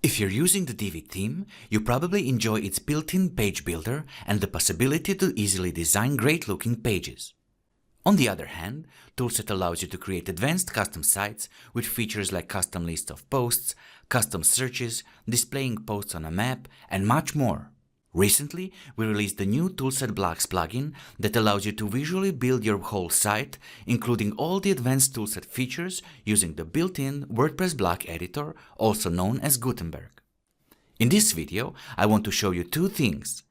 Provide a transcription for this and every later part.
If you're using the Divi theme, you probably enjoy its built-in page builder and the possibility to easily design great-looking pages. On the other hand, Toolset allows you to create advanced custom sites with features like custom lists of posts, custom searches, displaying posts on a map, and much more. Recently, we released the new Toolset Blocks plugin that allows you to visually build your whole site, including all the advanced Toolset features using the built-in WordPress block editor, also known as Gutenberg. In this video, I want to show you two things.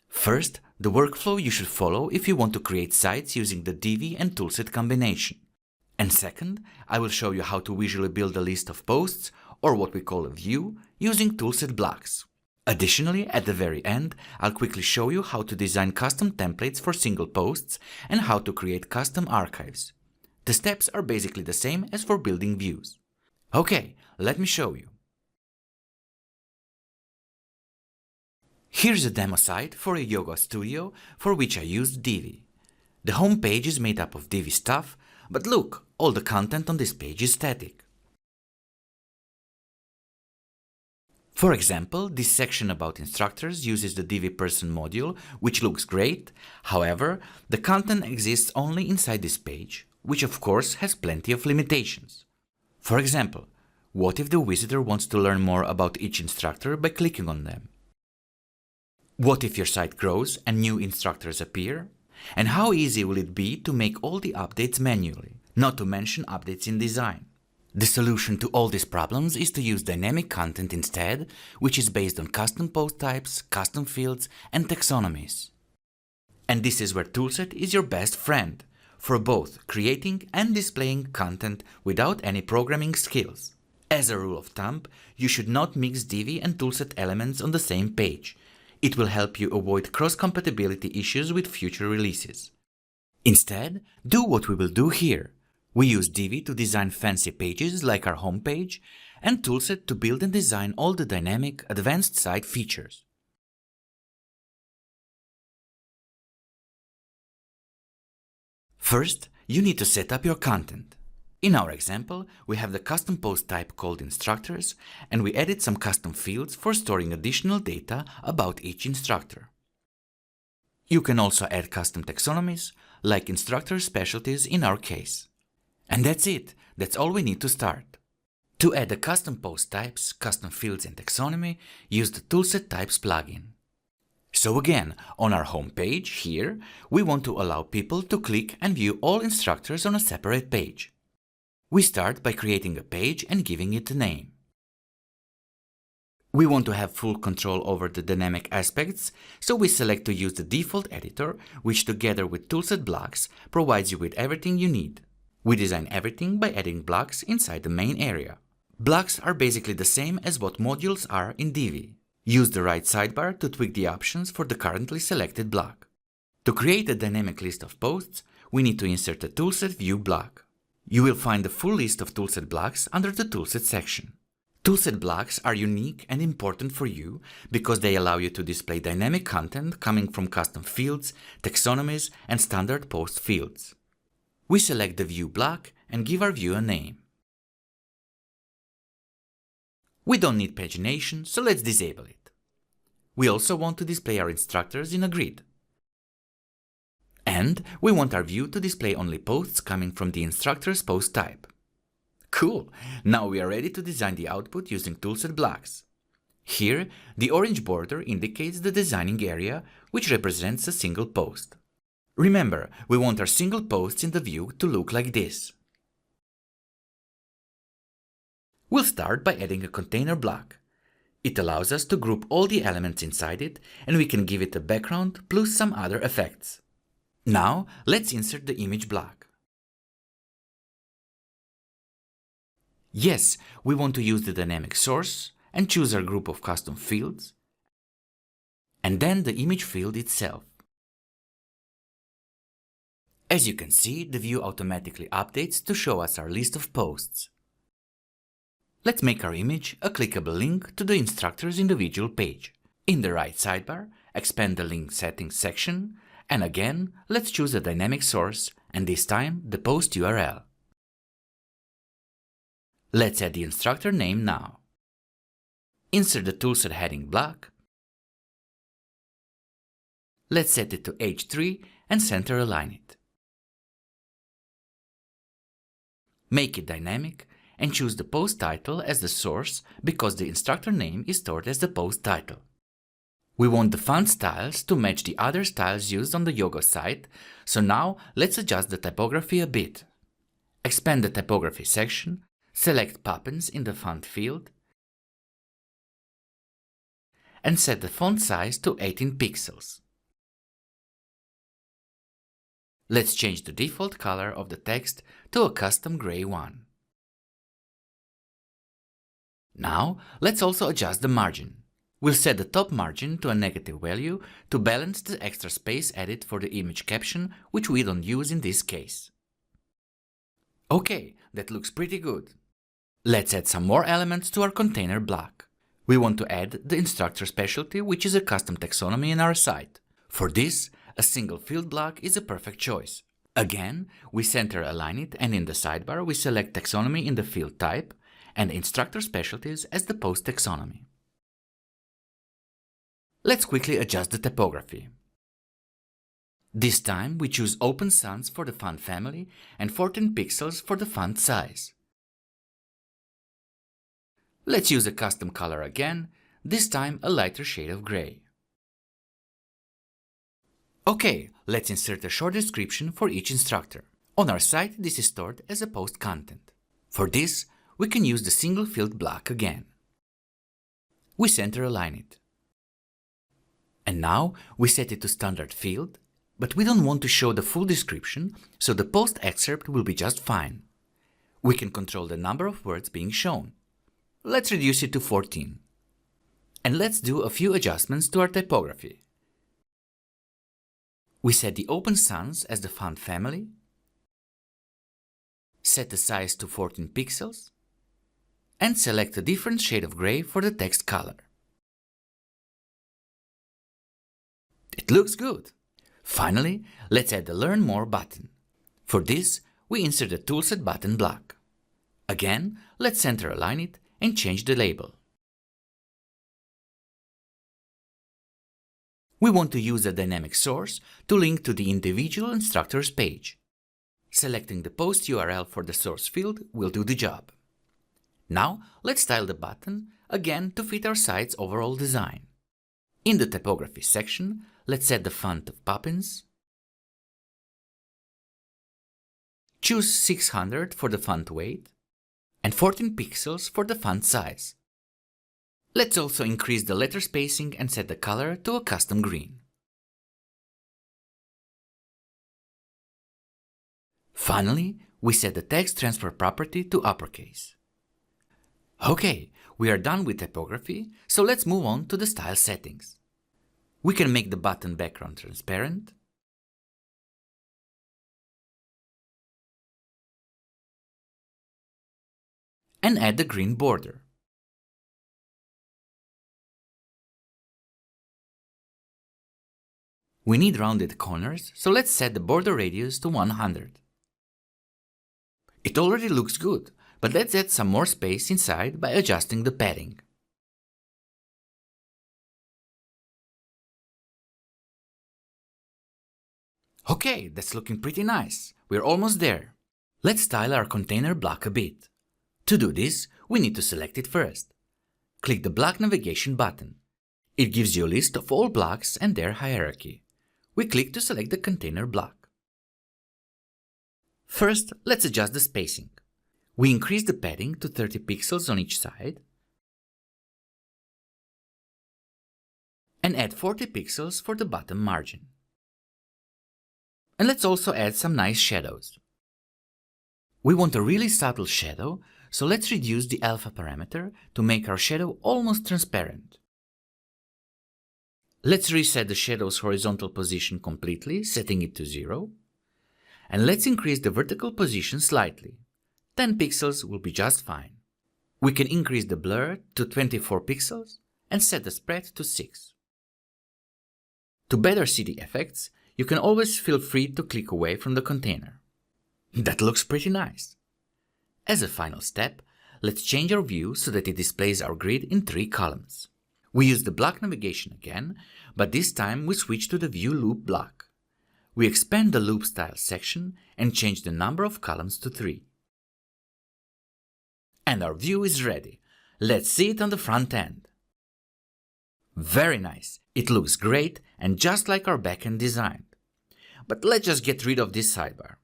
First, the workflow you should follow if you want to create sites using the Divi and Toolset combination. And second, I will show you how to visually build a list of posts, or what we call a view, using Toolset Blocks. Additionally, at the very end, I'll quickly show you how to design custom templates for single posts and how to create custom archives. The steps are basically the same as for building views. Okay, let me show you. Here's a demo site for a yoga studio for which I used Divi. The home page is made up of Divi stuff, but look, all the content on this page is static. For example, this section about instructors uses the Divi person module, which looks great. However, the content exists only inside this page, which of course has plenty of limitations. For example, what if the visitor wants to learn more about each instructor by clicking on them? What if your site grows and new instructors appear? And how easy will it be to make all the updates manually, not to mention updates in design? The solution to all these problems is to use dynamic content instead, which is based on custom post types, custom fields, and taxonomies. And this is where Toolset is your best friend, for both creating and displaying content without any programming skills. As a rule of thumb, you should not mix Divi and Toolset elements on the same page. It will help you avoid cross-compatibility issues with future releases. Instead, do what we will do here. We use Divi to design fancy pages like our homepage, and Toolset to build and design all the dynamic, advanced site features. First, you need to set up your content. In our example, we have the custom post type called instructors, and we added some custom fields for storing additional data about each instructor. You can also add custom taxonomies, like instructor specialties in our case. And that's it, that's all we need to start. To add the custom post types, custom fields and taxonomy, use the Toolset Types plugin. So again, on our home page here, we want to allow people to click and view all instructors on a separate page. We start by creating a page and giving it a name. We want to have full control over the dynamic aspects, so we select to use the default editor, which together with Toolset Blocks provides you with everything you need. We design everything by adding blocks inside the main area. Blocks are basically the same as what modules are in Divi. Use the right sidebar to tweak the options for the currently selected block. To create a dynamic list of posts, we need to insert a Toolset View block. You will find the full list of Toolset blocks under the Toolset section. Toolset blocks are unique and important for you because they allow you to display dynamic content coming from custom fields, taxonomies, and standard post fields. We select the View block and give our view a name. We don't need pagination, so let's disable it. We also want to display our instructors in a grid. And we want our view to display only posts coming from the instructor's post type. Cool! Now we are ready to design the output using Toolset Blocks. Here, the orange border indicates the designing area, which represents a single post. Remember, we want our single posts in the view to look like this. We'll start by adding a container block. It allows us to group all the elements inside it, and we can give it a background plus some other effects. Now, let's insert the image block. Yes, we want to use the dynamic source and choose our group of custom fields, and then the image field itself. As you can see, the view automatically updates to show us our list of posts. Let's make our image a clickable link to the instructor's individual page. In the right sidebar, expand the link settings section, and again, let's choose a dynamic source, and this time the post URL. Let's add the instructor name now. Insert the Toolset heading block. Let's set it to H3 and center align it. Make it dynamic and choose the post title as the source because the instructor name is stored as the post title. We want the font styles to match the other styles used on the yoga site, so now let's adjust the typography a bit. Expand the typography section, select Poppins in the font field, and set the font size to 18 pixels. Let's change the default color of the text to a custom gray one. Now, let's also adjust the margin. We'll set the top margin to a negative value to balance the extra space added for the image caption, which we don't use in this case. Okay, that looks pretty good. Let's add some more elements to our container block. We want to add the instructor specialty, which is a custom taxonomy in our site. For this, a single field block is a perfect choice. Again, we center align it and in the sidebar we select taxonomy in the field type and instructor specialties as the post taxonomy. Let's quickly adjust the typography. This time we choose open sans for the font family and 14 pixels for the font size. Let's use a custom color again, this time a lighter shade of gray. Okay, let's insert a short description for each instructor. On our site, this is stored as a post content. For this, we can use the single field block again. We center align it. And now we set it to standard field, but we don't want to show the full description, so the post excerpt will be just fine. We can control the number of words being shown. Let's reduce it to 14. And let's do a few adjustments to our typography. We set the open sans as the font family, set the size to 14 pixels, and select a different shade of gray for the text color. It looks good! Finally, let's add the Learn More button. For this, we insert the Toolset button block. Again, let's center align it and change the label. We want to use a dynamic source to link to the individual instructor's page. Selecting the post URL for the source field will do the job. Now, let's style the button, again to fit our site's overall design. In the typography section, let's set the font of Poppins. Choose 600 for the font weight and 14 pixels for the font size. Let's also increase the letter spacing and set the color to a custom green. Finally, we set the text transfer property to uppercase. Okay, we are done with typography, so let's move on to the style settings. We can make the button background transparent, and add the green border. We need rounded corners, so let's set the border radius to 100. It already looks good, but let's add some more space inside by adjusting the padding. Okay, that's looking pretty nice. We're almost there. Let's style our container block a bit. To do this, we need to select it first. Click the block navigation button. It gives you a list of all blocks and their hierarchy. We click to select the container block. First, let's adjust the spacing. We increase the padding to 30 pixels on each side and add 40 pixels for the bottom margin. And let's also add some nice shadows. We want a really subtle shadow, so let's reduce the alpha parameter to make our shadow almost transparent. Let's reset the shadow's horizontal position completely, setting it to 0. And let's increase the vertical position slightly. 10 pixels will be just fine. We can increase the blur to 24 pixels and set the spread to 6. To better see the effects, you can always feel free to click away from the container. That looks pretty nice. As a final step, let's change our view so that it displays our grid in 3 columns. We use the block navigation again, but this time we switch to the View Loop block. We expand the Loop Style section and change the number of columns to 3. And our view is ready. Let's see it on the front end. Very nice! It looks great and just like our backend design. But let's just get rid of this sidebar.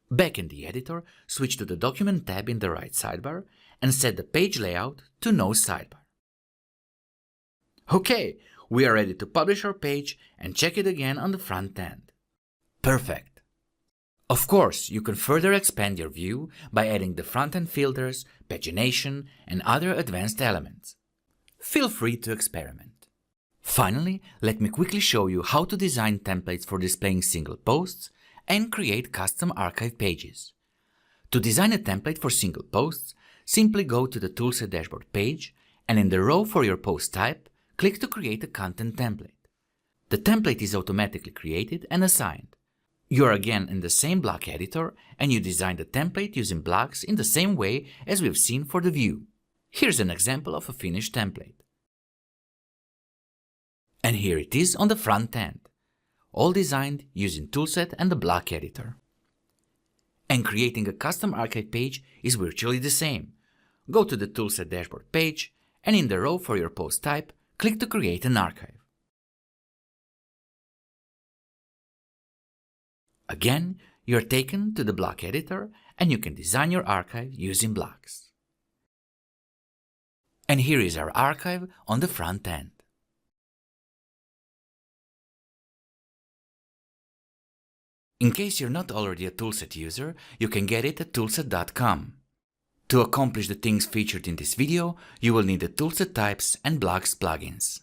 Back in the editor, switch to the Document tab in the right sidebar and set the page layout to No Sidebar. Okay, we are ready to publish our page and check it again on the front end. Perfect! Of course, you can further expand your view by adding the front-end filters, pagination, and other advanced elements. Feel free to experiment. Finally, let me quickly show you how to design templates for displaying single posts and create custom archive pages. To design a template for single posts, simply go to the Toolset dashboard page and in the row for your post type, click to create a content template. The template is automatically created and assigned. You are again in the same block editor and you design the template using blocks in the same way as we've seen for the view. Here's an example of a finished template. And here it is on the front end, all designed using Toolset and the block editor. And creating a custom archive page is virtually the same. Go to the Toolset dashboard page and in the row for your post type, click to create an archive. Again, you are taken to the block editor and you can design your archive using blocks. And here is our archive on the front end. In case you're not already a Toolset user, you can get it at toolset.com. To accomplish the things featured in this video, you will need the Toolset types and blocks plugins.